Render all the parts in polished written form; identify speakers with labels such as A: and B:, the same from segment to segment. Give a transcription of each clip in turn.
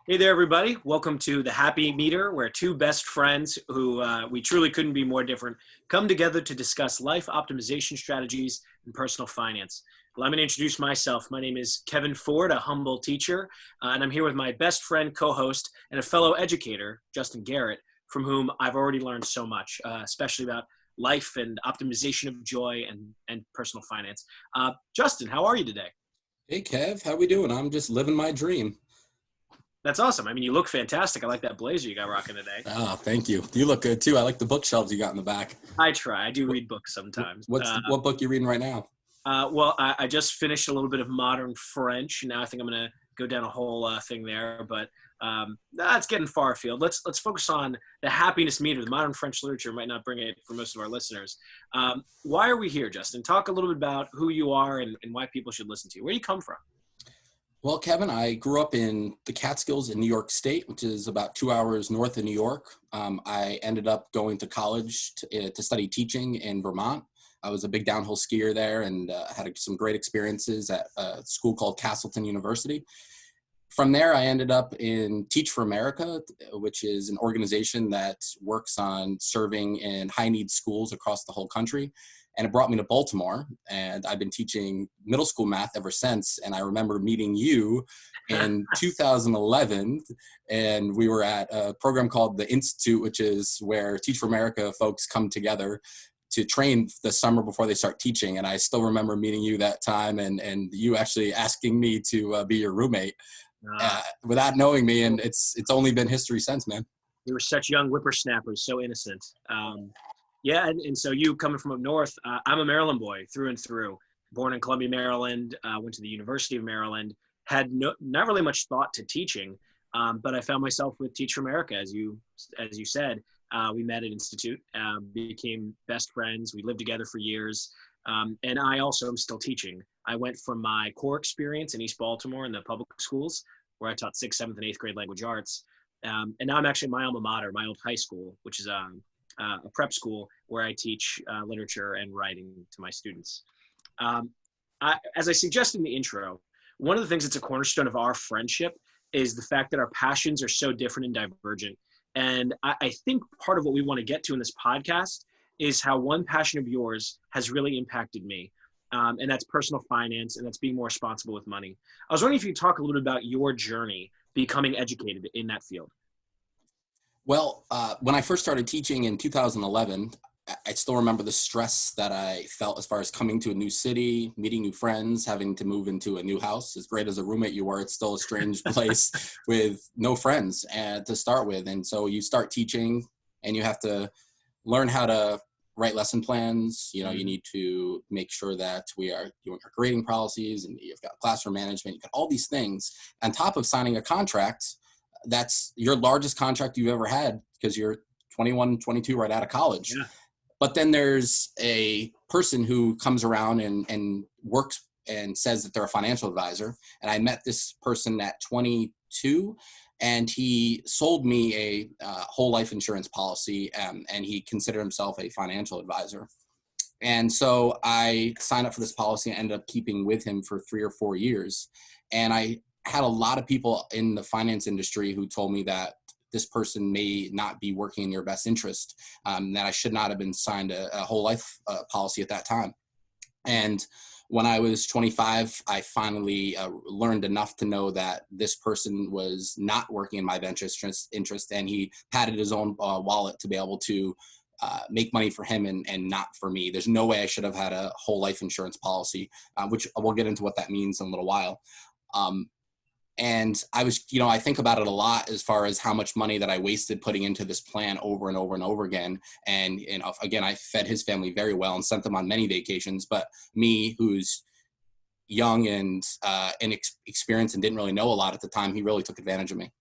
A: Hey there, everybody. Welcome to the Happy Meter, where two best friends who we truly couldn't be more different come together to discuss life optimization strategies and personal finance. Allow me to introduce myself. My name is Kevin Ford, a humble teacher, and I'm here with my best friend, co-host, and a fellow educator, Justin Garritt, from whom I've already learned so much, especially about life and optimization of joy and personal finance. Justin, how are you today?
B: Hey Kev, how we doing? I'm just living my dream.
A: That's awesome. I mean, you look fantastic. I like that blazer you got rocking today.
B: Oh, thank you. You look good too. I like the bookshelves you got in the back.
A: I try. I do
B: What,
A: read books sometimes.
B: what book you reading right now?
A: I just finished a little bit of modern French. Now I think I'm going to go down a whole thing there, but that's getting far afield. Let's focus on the happiness meter. The modern French literature might not bring it for most of our listeners. Why are we here, Justin? Talk a little bit about who you are and why people should listen to you. Where do you come from?
B: Well, Kevin, I grew up in the Catskills in New York State, which is about 2 hours north of New York. I ended up going to college to study teaching in Vermont. I was a big downhill skier there and had some great experiences at a school called Castleton University. From there, I ended up in Teach for America, which is an organization that works on serving in high need schools across the whole country. And it brought me to Baltimore, and I've been teaching middle school math ever since. And I remember meeting you in 2011, and we were at a program called the Institute, which is where Teach for America folks come together to train the summer before they start teaching. And I still remember meeting you that time and you actually asking me to be your roommate without knowing me. And it's only been history since, man.
A: We were such young whippersnappers, so innocent. Yeah, and so you coming from up north, I'm a Maryland boy through and through. Born in Columbia, Maryland, went to the University of Maryland, had not really much thought to teaching, but I found myself with Teach for America, as you said. We met at Institute, became best friends. We lived together for years, and I also am still teaching. I went from my core experience in East Baltimore in the public schools, where I taught 6th, 7th, and 8th grade language arts, and now I'm actually at my alma mater, my old high school, which is a prep school where I teach literature and writing to my students. As I suggested in the intro, one of the things that's a cornerstone of our friendship is the fact that our passions are so different and divergent. And I think part of what we want to get to in this podcast is how one passion of yours has really impacted me. And that's personal finance, and that's being more responsible with money. I was wondering if you could talk a little bit about your journey becoming educated in that field.
B: Well, when I first started teaching in 2011, I still remember the stress that I felt as far as coming to a new city, meeting new friends, having to move into a new house. As great as a roommate you were, it's still a strange place with no friends to start with. And so you start teaching and you have to learn how to write lesson plans. You know, you need to make sure that we are doing our grading policies, and you've got classroom management, you've got all these things on top of signing a contract. That's your largest contract you've ever had because you're 21, 22 right out of college.
A: Yeah.
B: But then there's a person who comes around and works and says that they're a financial advisor. And I met this person at 22, and he sold me a whole life insurance policy, and he considered himself a financial advisor. And so I signed up for this policy and ended up keeping with him for 3 or 4 years. And I had a lot of people in the finance industry who told me that this person may not be working in your best interest, that I should not have been signed a whole life policy at that time. And when I was 25, I finally learned enough to know that this person was not working in my best interest, and he padded his own wallet to be able to make money for him and not for me. There's no way I should have had a whole life insurance policy, which we'll get into what that means in a little while. And I was, I think about it a lot as far as how much money that I wasted putting into this plan over and over and over again. And again, I fed his family very well and sent them on many vacations. But me, who's young and inexperienced and didn't really know a lot at the time, he really took advantage of me.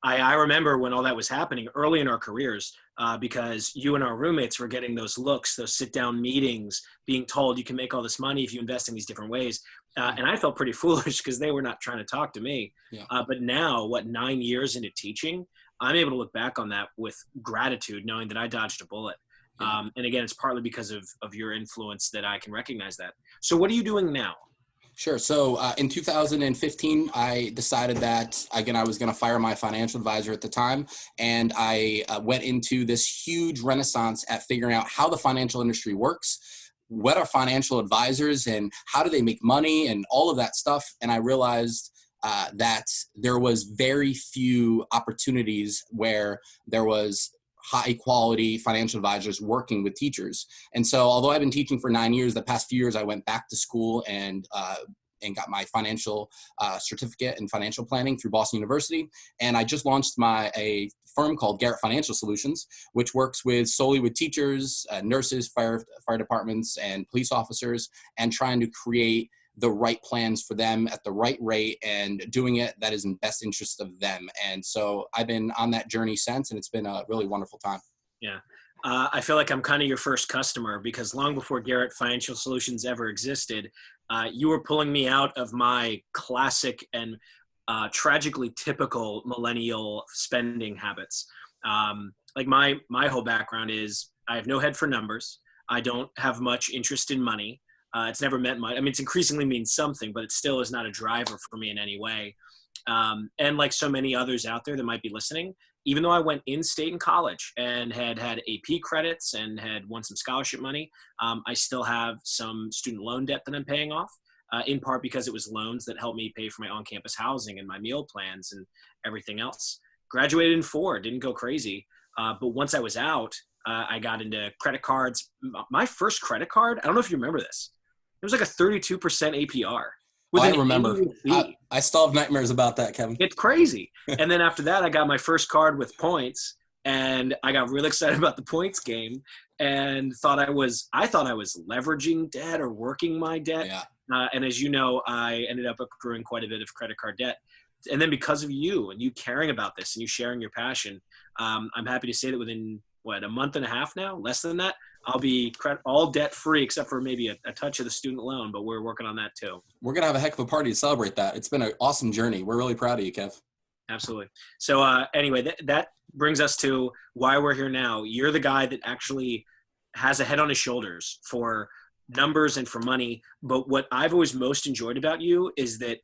A: I remember when all that was happening early in our careers, because you and our roommates were getting those looks, those sit-down meetings, being told you can make all this money if you invest in these different ways. And I felt pretty foolish because they were not trying to talk to me.
B: Yeah.
A: But now, 9 years into teaching, I'm able to look back on that with gratitude, knowing that I dodged a bullet.
B: Yeah.
A: And again, it's partly because of your influence that I can recognize that. So what are you doing now?
B: Sure. So in 2015, I decided that, again, I was going to fire my financial advisor at the time. And I went into this huge renaissance at figuring out how the financial industry works, what are financial advisors and how do they make money and all of that stuff. And I realized that there was very few opportunities where there was high quality financial advisors working with teachers. And so although I've been teaching for 9 years, the past few years I went back to school and got my financial certificate in financial planning through Boston University. And I just launched a firm called Garritt Financial Solutions, which works solely with teachers, nurses, fire departments, and police officers, and trying to create the right plans for them at the right rate and doing it that is in best interest of them. And so I've been on that journey since, and it's been a really wonderful time.
A: Yeah. I feel like I'm kind of your first customer because long before Garritt Financial Solutions ever existed, you were pulling me out of my classic and tragically typical millennial spending habits. Like my whole background is I have no head for numbers. I don't have much interest in money. It's never meant much. I mean, it's increasingly means something, but it still is not a driver for me in any way. And like so many others out there that might be listening, even though I went in-state in college and had AP credits and had won some scholarship money, I still have some student loan debt that I'm paying off, in part because it was loans that helped me pay for my on-campus housing and my meal plans and everything else. Graduated in 4, didn't go crazy. But once I was out, I got into credit cards. My first credit card, I don't know if you remember this, it was like a 32% APR.
B: I remember. I still have nightmares about that, Kevin.
A: It's crazy. And then after that, I got my first card with points, and I got really excited about the points game, and thought I was leveraging debt or working my debt.
B: Yeah.
A: And as you know, I ended up accruing quite a bit of credit card debt. And then because of you and you caring about this and you sharing your passion, I'm happy to say that within a month and a half now, less than that, I'll be all debt free except for maybe a touch of the student loan, but we're working on that too.
B: We're going to have a heck of a party to celebrate that. It's been an awesome journey. We're really proud of you, Kev.
A: Absolutely. So anyway, that brings us to why we're here now. You're the guy that actually has a head on his shoulders for numbers and for money. But what I've always most enjoyed about you is that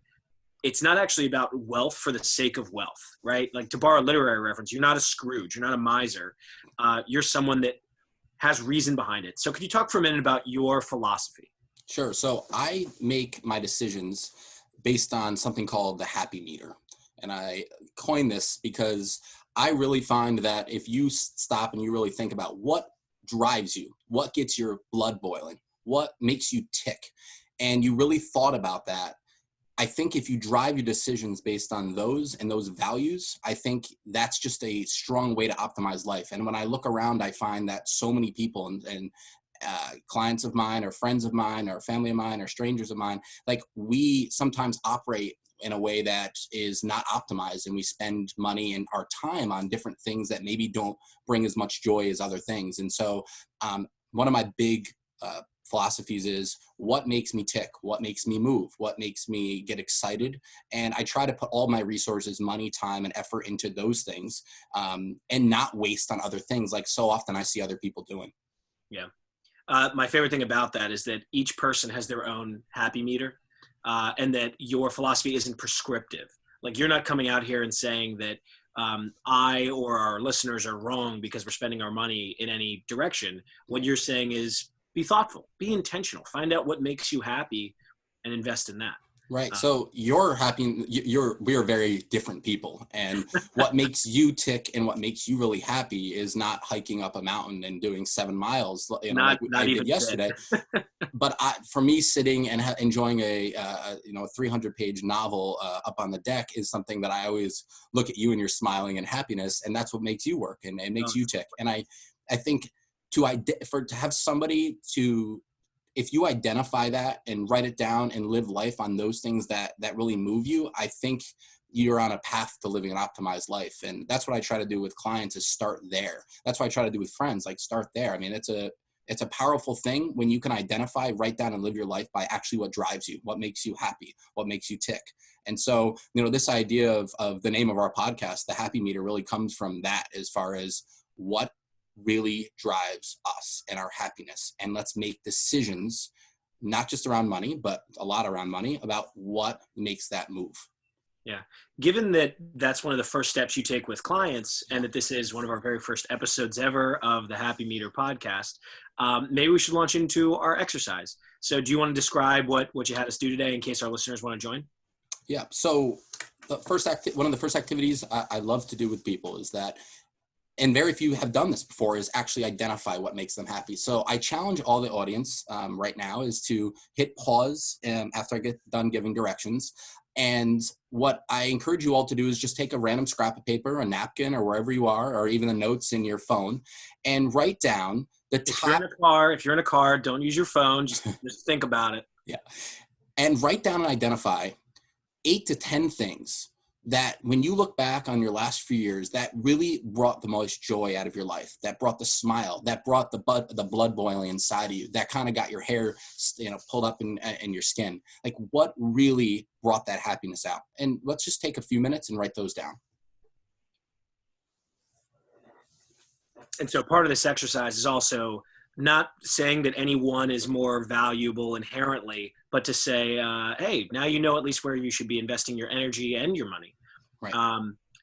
A: it's not actually about wealth for the sake of wealth, right? Like, to borrow a literary reference, you're not a Scrooge. You're not a miser. You're someone that has reason behind it. So could you talk for a minute about your philosophy?
B: Sure. So I make my decisions based on something called the happy meter. And I coined this because I really find that if you stop and you really think about what drives you, what gets your blood boiling, what makes you tick, and you really thought about that, I think if you drive your decisions based on those and those values, I think that's just a strong way to optimize life. And when I look around, I find that so many people and clients of mine or friends of mine or family of mine or strangers of mine, like, we sometimes operate in a way that is not optimized, and we spend money and our time on different things that maybe don't bring as much joy as other things. And so one of my big philosophies is what makes me tick, what makes me move, what makes me get excited. And I try to put all my resources, money, time, and effort into those things, and not waste on other things like so often I see other people doing.
A: Yeah. My favorite thing about that is that each person has their own happy meter, and that your philosophy isn't prescriptive. Like, you're not coming out here and saying that I or our listeners are wrong because we're spending our money in any direction. What you're saying is, be thoughtful, be intentional, find out what makes you happy and invest in that.
B: Right. So you're happy. We are very different people, and what makes you tick and what makes you really happy is not hiking up a mountain and doing 7 miles, like I did yesterday. But for me, sitting and enjoying a 300-page novel up on the deck is something that I always look at you and you're smiling and happiness, and that's what makes you work and it makes you tick. And I think to have somebody to, if you identify that and write it down and live life on those things that really move you, I think you're on a path to living an optimized life. And that's what I try to do with clients, is start there. That's what I try to do with friends, like, start there. I mean, it's a powerful thing when you can identify, write down, and live your life by actually what drives you, what makes you happy, what makes you tick. And so, this idea of the name of our podcast, the happy meter, really comes from that, as far as what really drives us and our happiness. And let's make decisions not just around money, but a lot around money, about what makes that move.
A: Yeah. Given that that's one of the first steps you take with clients, and that this is one of our very first episodes ever of the Happy Meter podcast, maybe we should launch into our exercise. So do you want to describe what you had us do today in case our listeners want to join?
B: Yeah. So one of the first activities I love to do with people is that, and very few have done this before, is actually identify what makes them happy. So I challenge all the audience right now is to hit pause after I get done giving directions. And what I encourage you all to do is just take a random scrap of paper, a napkin, or wherever you are, or even the notes in your phone, and write down the top.
A: If you're in a car, don't use your phone. Just think about it.
B: Yeah. And write down and identify 8 to 10 things that when you look back on your last few years, that really brought the most joy out of your life, that brought the smile, that brought the blood boiling inside of you, that kind of got your hair, pulled up in your skin. Like, what really brought that happiness out? And let's just take a few minutes and write those down.
A: And so part of this exercise is also not saying that any one is more valuable inherently, but to say, hey, now you know at least where you should be investing your energy and your money.
B: Right.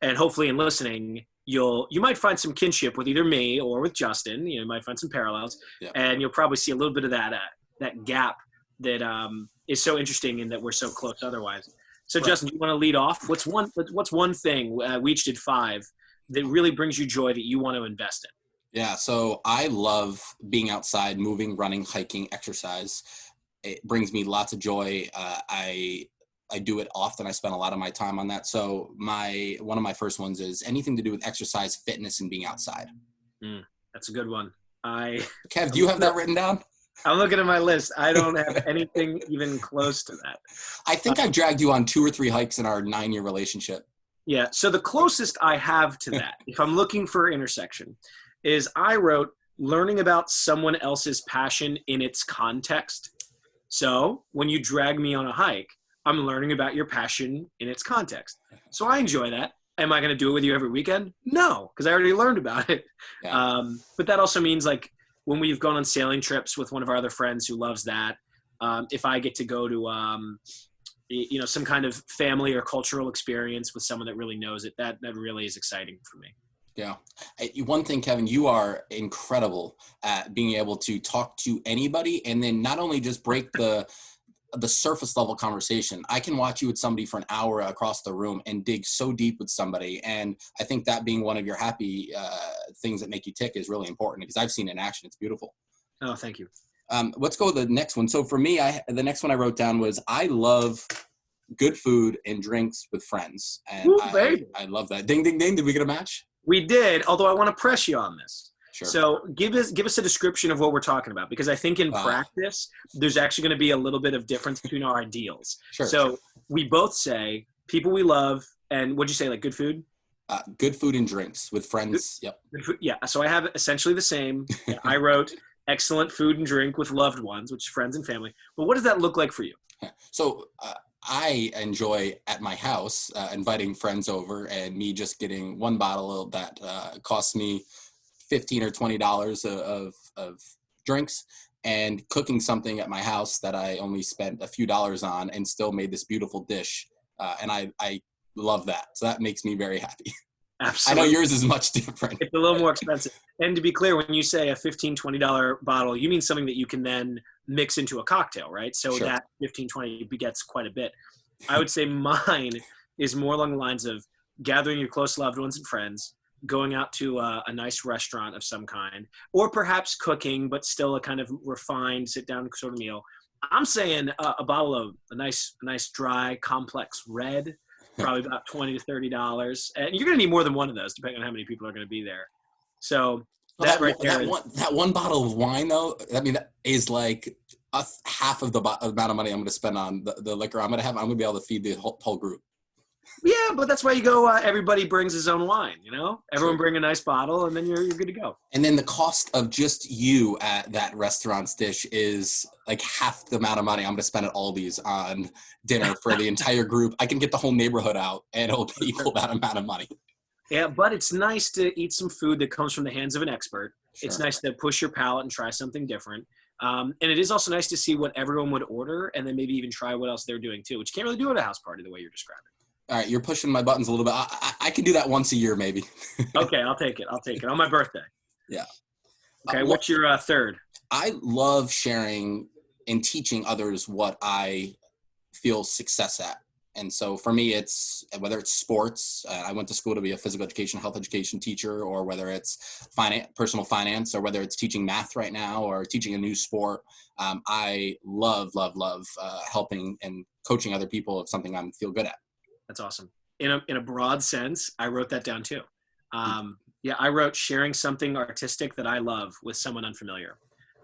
A: And hopefully in listening, you might find some kinship with either me or with Justin. You might find some parallels, and you'll probably see a little bit of that gap that is so interesting in that we're so close otherwise. So right. Justin, do you want to lead off? What's one thing, we each did 5, that really brings you joy that you want to invest in?
B: Yeah, so I love being outside, moving, running, hiking, exercise. It brings me lots of joy. I do it often. I spend a lot of my time on that. So one of my first ones is anything to do with exercise, fitness, and being outside.
A: That's a good one.
B: Kev, do you have that written down?
A: I'm looking at my list. I don't have anything even close to that.
B: I think I've dragged you on 2 or 3 hikes in our 9-year relationship.
A: Yeah, so the closest I have to that, if I'm looking for intersection, is I wrote learning about someone else's passion in its context. So when you drag me on a hike, I'm learning about your passion in its context. So I enjoy that. Am I going to do it with you every weekend? No, because I already learned about it. Yeah. But that also means, like, when we've gone on sailing trips with one of our other friends who loves that, if I get to go to, some kind of family or cultural experience with someone that really knows it, that really is exciting for me.
B: Yeah. One thing, Kevin, you are incredible at being able to talk to anybody and then not only just break the surface level conversation. I can watch you with somebody for an hour across the room and dig so deep with somebody. And I think that being one of your happy things that make you tick is really important because I've seen it in action. It's beautiful.
A: Oh, thank you.
B: Let's go with the next one. So for me, the next one I wrote down was I love good food and drinks with friends. And
A: Ooh,
B: I love that. Ding, ding, ding. Did we get a match?
A: We did, although I want to press you on this.
B: Sure.
A: So give us a description of what we're talking about, because I think in practice, there's actually going to be a little bit of difference between our ideals.
B: Sure.
A: So we both say people we love, and what'd you say, like good food?
B: Good food and drinks with friends. Yep.
A: Good food, yeah. So I have essentially the same. I wrote excellent food and drink with loved ones, which is friends and family. But what does that look like for you?
B: So I enjoy at my house inviting friends over and me just getting one bottle that costs me $15 or $20 of drinks and cooking something at my house that I only spent a few dollars on and still made this beautiful dish. And I love that. So that makes me very happy.
A: Absolutely.
B: I know yours is much different.
A: It's a little more expensive. And to be clear, when you say a $15, $20 bottle, you mean something that you can then mix into a cocktail, right? So sure. That $15, $20 begets quite a bit. I would say mine is more along the lines of gathering your close loved ones and friends, going out to a nice restaurant of some kind, or perhaps cooking, but still a kind of refined sit-down sort of meal. I'm saying a bottle of a nice dry, complex red, probably about $20 to $30. And you're going to need more than one of those, depending on how many people are going to be there. So that
B: one bottle of wine, though, I mean, that is like half of the amount of money I'm going to spend on the liquor I'm going to have. I'm going to be able to feed the whole group.
A: Yeah, but that's why you go, everybody brings his own wine, Everyone Bring a nice bottle, and then you're good to go.
B: And then the cost of just you at that restaurant's dish is like half the amount of money I'm going to spend at Aldi's on dinner for the entire group. I can get the whole neighborhood out, and it'll equal that amount of money.
A: Yeah, but it's nice to eat some food that comes from the hands of an expert. Sure. It's nice to push your palate and try something different. And it is also nice to see what everyone would order and then maybe even try what else they're doing too, which you can't really do at a house party the way you're describing.
B: All right, you're pushing my buttons a little bit. I can do that once a year, maybe.
A: Okay, I'll take it. I'll take it on my birthday.
B: Yeah.
A: Okay, what's your third?
B: I love sharing and teaching others what I feel success at. And so for me, it's whether it's sports, I went to school to be a physical education, health education teacher, or whether it's personal finance, or whether it's teaching math right now or teaching a new sport. I love helping and coaching other people of something I feel good at.
A: That's awesome. In a broad sense, I wrote that down too. Yeah, I wrote sharing something artistic that I love with someone unfamiliar.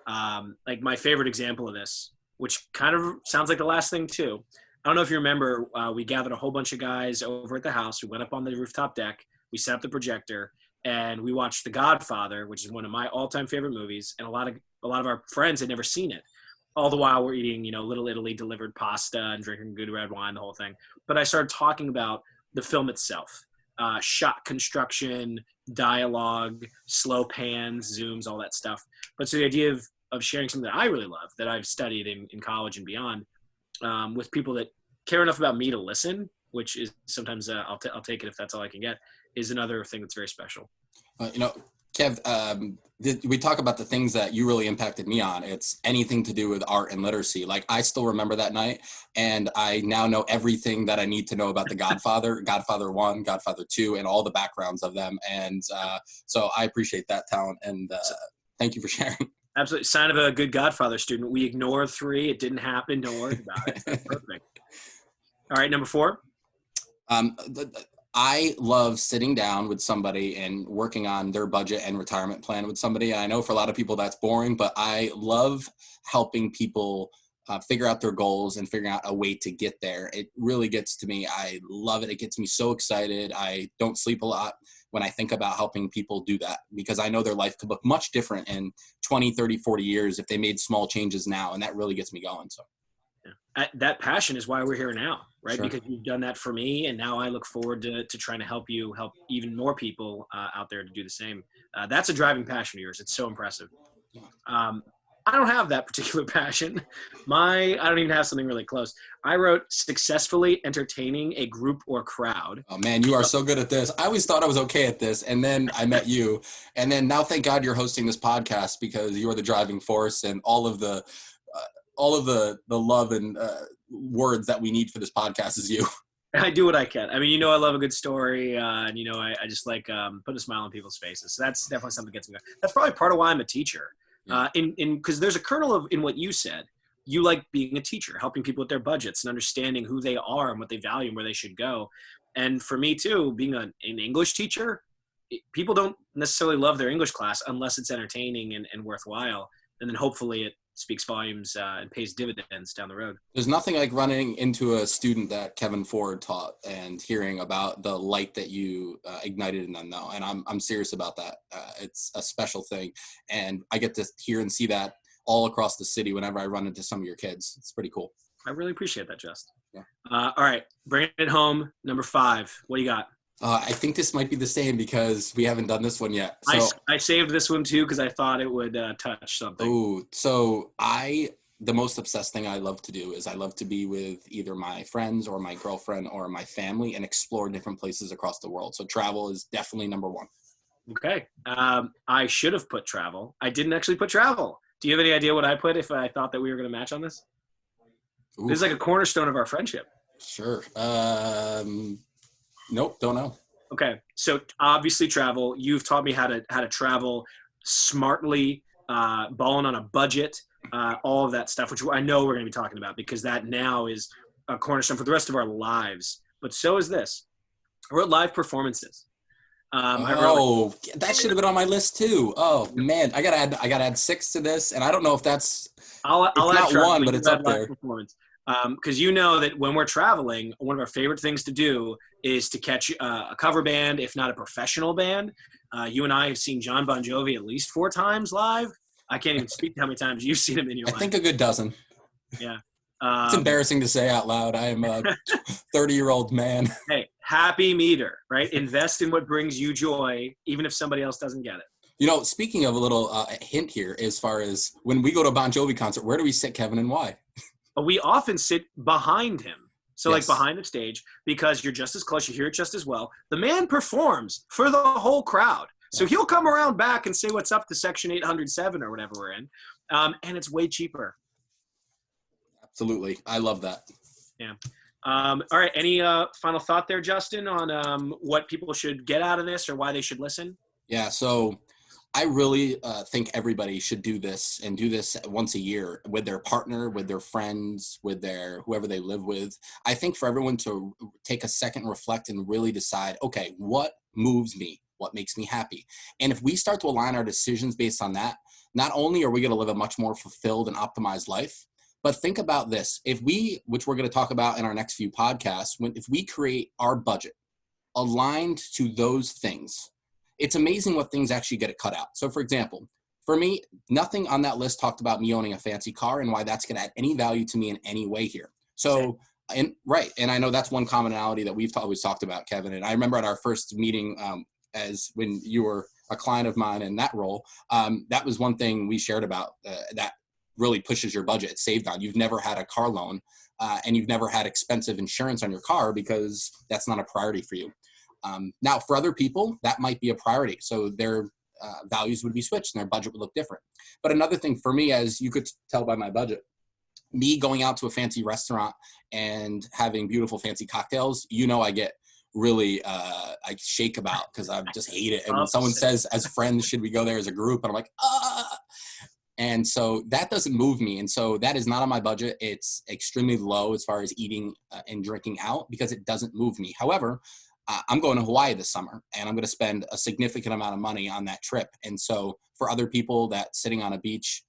A: Like my favorite example of this, which kind of sounds like the last thing too. I don't know if you remember, we gathered a whole bunch of guys over at the house. We went up on the rooftop deck. We set up the projector and we watched The Godfather, which is one of my all-time favorite movies. And a lot of our friends had never seen it. All the while we're eating, Little Italy delivered pasta and drinking good red wine, the whole thing. But I started talking about the film itself, shot construction, dialogue, slow pans, zooms, all that stuff. But so the idea of sharing something that I really love, that I've studied in college and beyond, with people that care enough about me to listen, which is sometimes I'll take it if that's all I can get, is another thing that's very special.
B: Kev, we talk about the things that you really impacted me on. It's anything to do with art and literacy. Like I still remember that night, and I now know everything that I need to know about The Godfather, Godfather 1, Godfather 2, and all the backgrounds of them. And so I appreciate that talent, and thank you for sharing.
A: Absolutely. Sign of a good Godfather student. We ignore 3. It didn't happen. Don't worry about it. That's perfect. All right, number 4.
B: I love sitting down with somebody and working on their budget and retirement plan with somebody. And I know for a lot of people that's boring, but I love helping people figure out their goals and figuring out a way to get there. It really gets to me. I love it. It gets me so excited. I don't sleep a lot when I think about helping people do that, because I know their life could look much different in 20, 30, 40 years if they made small changes now. And that really gets me going. So
A: that passion is why we're here now, right?
B: Sure.
A: Because you've done that for me. And now I look forward to trying to help even more people out there to do the same. That's a driving passion of yours. It's so impressive. I don't have that particular passion. I don't even have something really close. I wrote successfully entertaining a group or crowd.
B: Oh man, you are so good at this. I always thought I was okay at this. And then I met you. And then now thank God you're hosting this podcast, because you are the driving force, and all of the love and words that we need for this podcast is you.
A: I do what I can. I mean, I love a good story, and I just like putting a smile on people's faces. So that's definitely something that gets me going. That's probably part of why I'm a teacher.
B: Yeah.
A: Because there's a kernel in what you said. You like being a teacher, helping people with their budgets and understanding who they are and what they value and where they should go. And for me too, being an English teacher, people don't necessarily love their English class unless it's entertaining and worthwhile. And then hopefully it speaks volumes and pays dividends down the road.
B: There's nothing like running into a student that Kevin Ford taught and hearing about the light that you ignited in them, though. And I'm serious about that. It's a special thing. And I get to hear and see that all across the city whenever I run into some of your kids. It's pretty cool.
A: I really appreciate that, Just.
B: Yeah.
A: All right, bringing it home. Number 5. What do you got?
B: I think this might be the same because we haven't done this one yet. So,
A: I saved this one too because I thought it would touch something.
B: Oh, so the most obsessed thing I love to do is I love to be with either my friends or my girlfriend or my family and explore different places across the world. So travel is definitely number 1.
A: Okay. I should have put travel. I didn't actually put travel. Do you have any idea what I put if I thought that we were going to match on this? Ooh. This is like a cornerstone of our friendship.
B: Sure. Nope, don't know.
A: Okay, so obviously travel. You've taught me how to travel smartly, balling on a budget, all of that stuff, which I know we're going to be talking about because that now is a cornerstone for the rest of our lives. But so is this. I wrote live performances.
B: That should have been on my list too. Oh man, I gotta add 6 to this, and I don't know if that's.
A: I'll
B: not
A: add
B: 1, but it's up there.
A: Because that when we're traveling, one of our favorite things to do is to catch a cover band, if not a professional band. You and I have seen John Bon Jovi at least 4 times live. I can't even speak to how many times you've seen him in your life.
B: I think a good dozen.
A: Yeah.
B: It's embarrassing to say out loud. I am a 30-year-old man.
A: Hey, happy meter, right? Invest in what brings you joy, even if somebody else doesn't get it.
B: Speaking of a little hint here, as far as when we go to a Bon Jovi concert, where do we sit, Kevin, and why?
A: We often sit behind him. So like
B: Yes.
A: behind the stage, because you're just as close, you hear it just as well. The man performs for the whole crowd. So he'll come around back and say what's up to section 807 or whatever we're in. And it's way cheaper.
B: Absolutely. I love that.
A: Yeah. All right. Any final thought there, Justin, on what people should get out of this or why they should listen?
B: Yeah. So I really think everybody should do this and do this once a year with their partner, with their friends, with their whoever they live with. I think for everyone to take a second, reflect, and really decide, okay, what moves me? What makes me happy? And if we start to align our decisions based on that, not only are we going to live a much more fulfilled and optimized life, but think about this. Which we're going to talk about in our next few podcasts, if we create our budget aligned to those things, it's amazing what things actually get cut out. So for example, for me, nothing on that list talked about me owning a fancy car and why that's going to add any value to me in any way here. So, and I know that's one commonality that we've always talked about, Kevin. And I remember at our first meeting, as when you were a client of mine in that role, that was one thing we shared about that really pushes your budget. It's saved on. You've never had a car loan and you've never had expensive insurance on your car because that's not a priority for you. Now, for other people, that might be a priority. So their values would be switched and their budget would look different. But another thing for me, as you could tell by my budget, me going out to a fancy restaurant and having beautiful fancy cocktails, I get really I shake about because I just hate it. And when someone says, as friends, should we go there as a group? And I'm like, ah. And so that doesn't move me. And so that is not on my budget. It's extremely low as far as eating and drinking out because it doesn't move me. However, I'm going to Hawaii this summer and I'm going to spend a significant amount of money on that trip. And so for other people that sitting on a beach,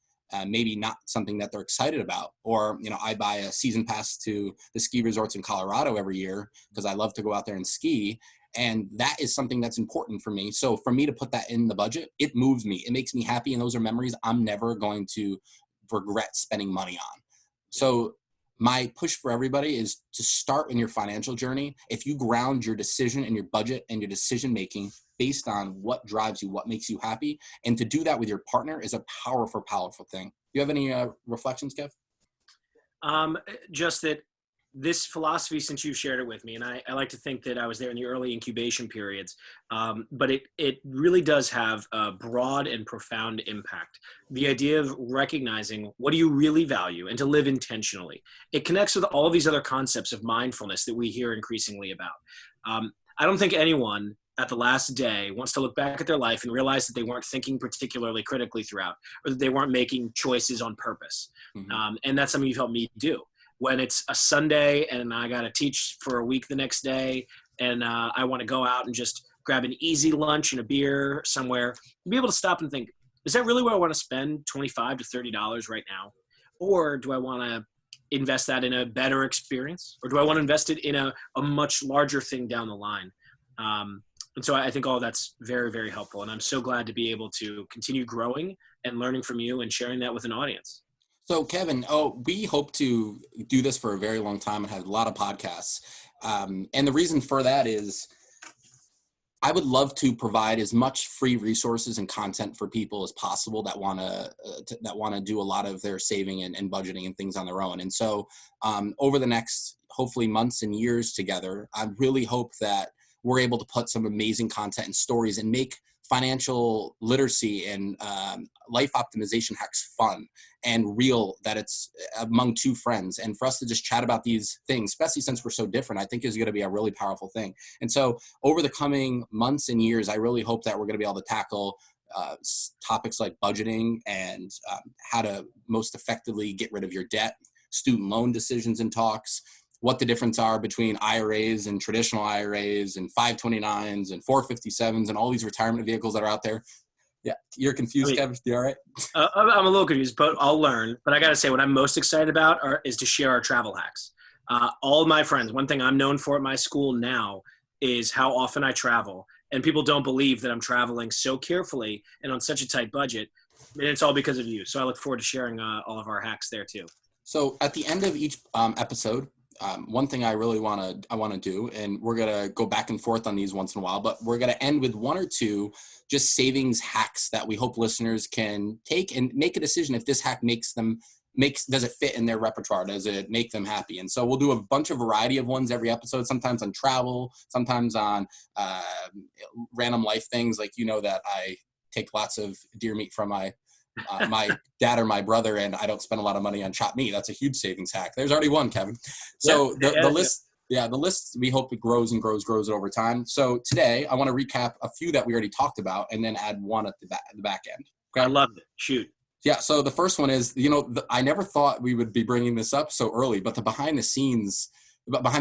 B: maybe not something that they're excited about, or, I buy a season pass to the ski resorts in Colorado every year because I love to go out there and ski. And that is something that's important for me. So for me to put that in the budget, it moves me. It makes me happy. And those are memories I'm never going to regret spending money on. So my push for everybody is to start in your financial journey. If you ground your decision and your budget and your decision making based on what drives you, what makes you happy, and to do that with your partner is a powerful, powerful thing. Do you have any reflections, Kev?
A: Just that this philosophy, since you shared it with me, and I like to think that I was there in the early incubation periods, but it really does have a broad and profound impact. The idea of recognizing what do you really value and to live intentionally. It connects with all of these other concepts of mindfulness that we hear increasingly about. I don't think anyone at the last day wants to look back at their life and realize that they weren't thinking particularly critically throughout, or that they weren't making choices on purpose. Mm-hmm. And that's something you've helped me do. When it's a Sunday and I got to teach for a week the next day and I want to go out and just grab an easy lunch and a beer somewhere, be able to stop and think, is that really where I want to spend $25 to $30 right now? Or do I want to invest that in a better experience? Or do I want to invest it in a much larger thing down the line? And so I think all that's very, very helpful. And I'm so glad to be able to continue growing and learning from you and sharing that with an audience.
B: So Kevin, we hope to do this for a very long time and have a lot of podcasts. And the reason for that is I would love to provide as much free resources and content for people as possible that want to do a lot of their saving and budgeting and things on their own. And so over the next, hopefully, months and years together, I really hope that we're able to put some amazing content and stories and make financial literacy and life optimization hacks fun and real, that it's among two friends. And for us to just chat about these things, especially since we're so different, I think is going to be a really powerful thing. And so over the coming months and years, I really hope that we're going to be able to tackle topics like budgeting and how to most effectively get rid of your debt, student loan decisions and talks, what the difference are between IRAs and traditional IRAs and 529s and 457s and all these retirement vehicles that are out there. Yeah, you're confused, Kevin? You all right?
A: I'm a little confused, but I'll learn. But I got to say, what I'm most excited about is to share our travel hacks. All of my friends, one thing I'm known for at my school now is how often I travel. And people don't believe that I'm traveling so carefully and on such a tight budget. And it's all because of you. So I look forward to sharing all of our hacks there too.
B: So at the end of each episode, one thing I really want to do, and we're going to go back and forth on these once in a while, but we're going to end with one or two just savings hacks that we hope listeners can take and make a decision if this hack does it fit in their repertoire? Does it make them happy? And so we'll do a bunch of variety of ones every episode, sometimes on travel, sometimes on random life things. Like, that I take lots of deer meat from my dad or my brother, and I don't spend a lot of money on chopped meat. That's a huge savings hack. There's already one, Kevin. So the list, we hope it grows and grows over time. So today I want to recap a few that we already talked about and then add one at the back end.
A: Okay? I love it. Shoot.
B: Yeah. So the first one is, I never thought we would be bringing this up so early, but the behind the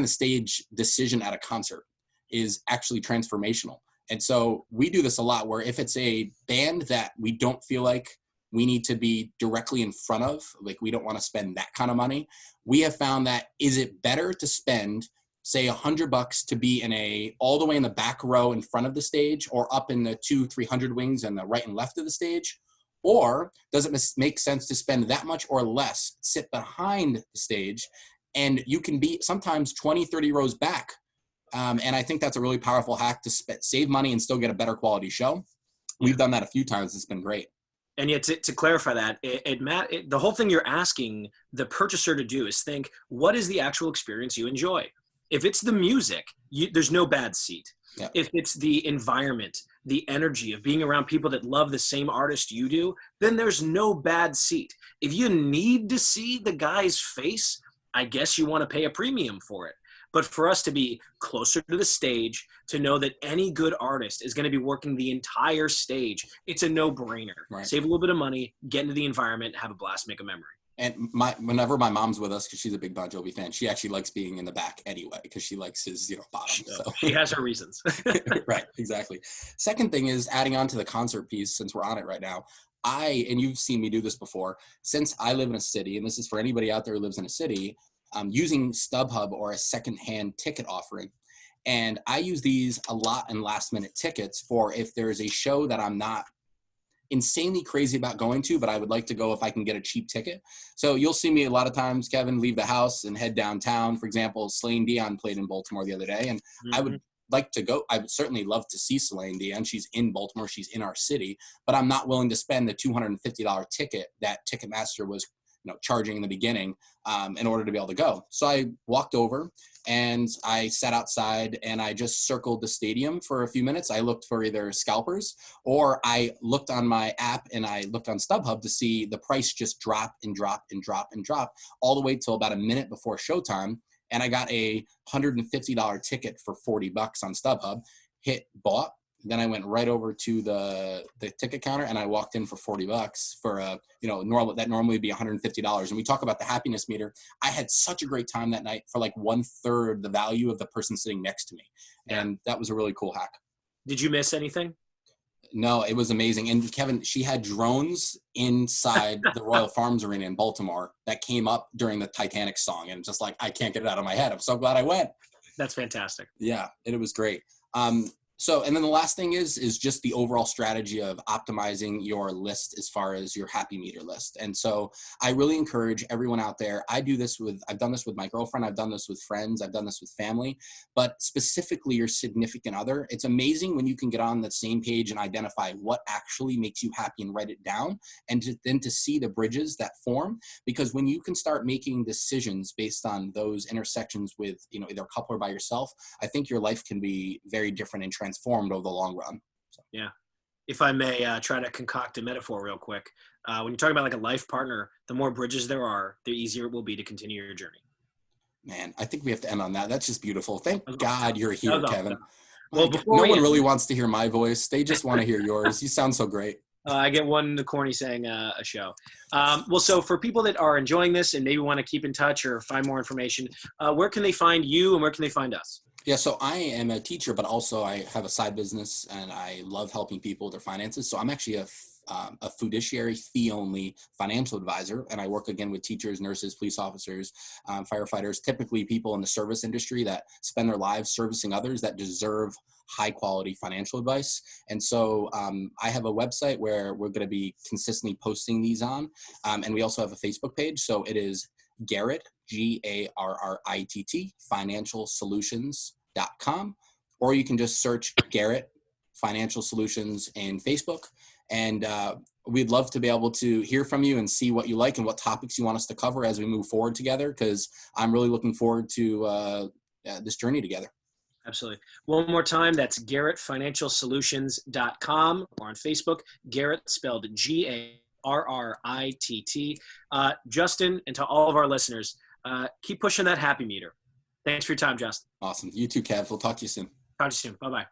B: stage decision at a concert is actually transformational. And so we do this a lot where if it's a band that we don't feel like we need to be directly in front of, like we don't want to spend that kind of money, we have found that is it better to spend, say, $100 to be all the way in the back row in front of the stage, or up in the 200-300 wings and the right and left of the stage? Or does it make sense to spend that much or less, sit behind the stage, and you can be sometimes 20-30 rows back? And I think that's a really powerful hack to save money and still get a better quality show. We've done that a few times. It's been great.
A: And yet, to clarify that, the whole thing you're asking the purchaser to do is think, what is the actual experience you enjoy? If it's the music, there's no bad seat. Yeah. If it's the environment, the energy of being around people that love the same artist you do, then there's no bad seat. If you need to see the guy's face, I guess you want to pay a premium for it. But for us to be closer to the stage, to know that any good artist is going to be working the entire stage, it's a no-brainer. Right. Save a little bit of money, get into the environment, have a blast, make a memory.
B: And whenever my mom's with us, because she's a big Bon Jovi fan, she actually likes being in the back anyway, because she likes his bottom. So
A: she has her reasons.
B: Right, exactly. Second thing is adding on to the concert piece, since we're on it right now. And you've seen me do this before, since I live in a city, and this is for anybody out there who lives in a city, using StubHub or a secondhand ticket offering. And I use these a lot in last minute tickets for if there's a show that I'm not insanely crazy about going to, but I would like to go if I can get a cheap ticket. So you'll see me a lot of times, Kevin, leave the house and head downtown. For example, Celine Dion played in Baltimore the other day, and I would like to go. I would certainly love to see Celine Dion. She's in Baltimore. She's in our city, but I'm not willing to spend the $250 ticket that Ticketmaster was charging in the beginning in order to be able to go. So I walked over and I sat outside and I just circled the stadium for a few minutes. I looked for either scalpers, or I looked on my app and I looked on StubHub to see the price just drop and drop and drop and drop all the way till about a minute before showtime. And I got a $150 ticket for $40 on StubHub, hit bought. Then I went right over to the ticket counter and I walked in for $40 for that normally would be $150. And we talk about the happiness meter. I had such a great time that night for like 1/3 the value of the person sitting next to me. And that was a really cool hack.
A: Did you miss anything?
B: No, it was amazing. And Kevin, she had drones inside the Royal Farms Arena in Baltimore that came up during the Titanic song. And just like, I can't get it out of my head. I'm so glad I went.
A: That's fantastic.
B: Yeah, it was great. So, and then the last thing is just the overall strategy of optimizing your list as far as your happy meter list. And so I really encourage everyone out there. I've done this with my girlfriend. I've done this with friends. I've done this with family, but specifically your significant other. It's amazing when you can get on the same page and identify what actually makes you happy and write it down, and then to see the bridges that form. Because when you can start making decisions based on those intersections with, either a couple or by yourself, I think your life can be very different and transformed over the long run. So.
A: Yeah. If I may try to concoct a metaphor real quick, when you're talking about like a life partner, the more bridges there are, the easier it will be to continue your journey.
B: Man, I think we have to end on that. That's just beautiful. Thank God you're here, Kevin.
A: Well,
B: no one really wants to hear my voice. They just want to hear yours. You sound so great.
A: I get one the corny saying a show. Well, so for people that are enjoying this and maybe want to keep in touch or find more information, where can they find you and where can they find us?
B: Yeah, so I am a teacher, but also I have a side business and I love helping people with their finances. So I'm actually a fiduciary fee-only financial advisor, and I work again with teachers, nurses, police officers, firefighters, typically people in the service industry that spend their lives servicing others that deserve high quality financial advice. And so I have a website where we're going to be consistently posting these on, and we also have a Facebook page. So it is Garritt, Garritt, financialsolutions.com, or you can just search Garritt Financial Solutions in Facebook. And we'd love to be able to hear from you and see what you like and what topics you want us to cover as we move forward together, because I'm really looking forward to this journey together.
A: Absolutely. One more time, that's GarrittFinancialSolutions.com, or on Facebook, Garritt spelled Garritt. Justin, and to all of our listeners, keep pushing that happy meter. Thanks for your time, Justin.
B: Awesome. You too, Kev. We'll talk to you soon.
A: Talk to you soon. Bye-bye.